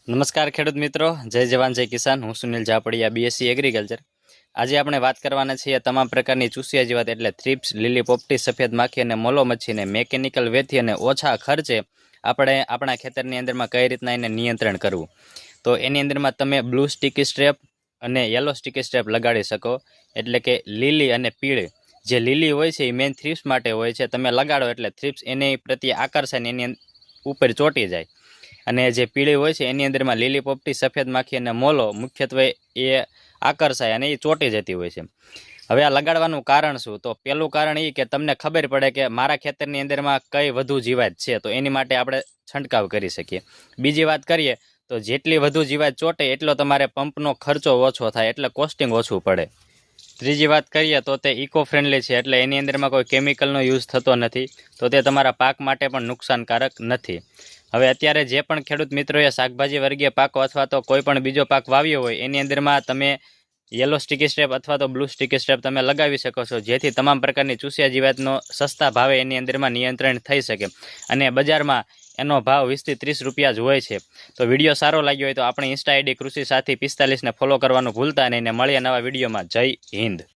નમસ્કાર ખેડૂત મિત્રો, જય જવાન જય કિસાન. હું સુનિલ જાપડિયા, બીએસસી એગ્રીકલ્ચર. આજે આપણે વાત કરવાના છીએ તમામ પ્રકારની ચૂસિયા જીવાત એટલે થ્રિપ્સ, લીલી પોપટી, સફેદ માખી અને મોલો મચ્છીને મેકેનિકલ વેથી અને ઓછા ખર્ચે આપણે આપણા ખેતરની અંદરમાં કઈ રીતના એને નિયંત્રણ કરવું. તો એની અંદરમાં તમે બ્લુ સ્ટીકી સ્ટ્રેપ અને યલો સ્ટીકી સ્ટ્રેપ લગાડી શકો. એટલે કે લીલી અને પીળી. જે લીલી હોય છે એ મેઇન થ્રિપ્સ માટે હોય છે. તમે લગાડો એટલે થ્રિપ્સ એની પ્રત્યે આકર્ષાય એની ઉપર ચોંટી જાય. અને જે પીળી હોય છે એની અંદરમાં લીલી પોપટી, સફેદ માખી અને મોલો મુખ્યત્વે એ આકર્ષાય અને એ ચોંટી જતી હોય છે. હવે આ લગાડવાનું કારણ શું? તો પહેલું કારણ એ કે તમને ખબર પડે કે મારા ખેતરની અંદરમાં કઈ વધુ જીવાત છે, તો એની માટે આપણે છંટકાવ કરી શકીએ. બીજી વાત કરીએ તો જેટલી વધુ જીવાત ચોંટે એટલો તમારે પંપનો ખર્ચો ઓછો થાય, એટલે કોસ્ટિંગ ઓછું પડે. ત્રીજી વાત કરીએ તો તે ઇકો ફ્રેન્ડલી છે, એટલે એની અંદરમાં કોઈ કેમિકલનો યુઝ થતો નથી, તો તે તમારા પાક માટે પણ નુકસાનકારક નથી. હવે અત્યારે જે પણ ખેડૂત મિત્રોએ શાકભાજી વર્ગીય પાકો અથવા તો કોઈ પણ બીજો પાક વાવ્યો હોય એની અંદરમાં તમે યલો સ્ટીકી સ્ટ્રેપ અથવા તો બ્લુ સ્ટીકી સ્ટ્રેપ તમે લગાવી શકો છો, જેથી તમામ પ્રકારની ચૂસિયા જીવાતનો સસ્તા ભાવે એની અંદરમાં નિયંત્રણ થઈ શકે. અને બજારમાં એનો ભાવ 20 થી 30 રૂપિયા જ હોય છે. તો વિડીયો સારો લાગ્યો હોય તો આપણી ઇન્સ્ટા આઈડી કૃષિ સાથી 45ને ફોલો કરવાનું ભૂલતા નહીં. ને મળીએ નવા વિડીયોમાં. જય હિન્દ.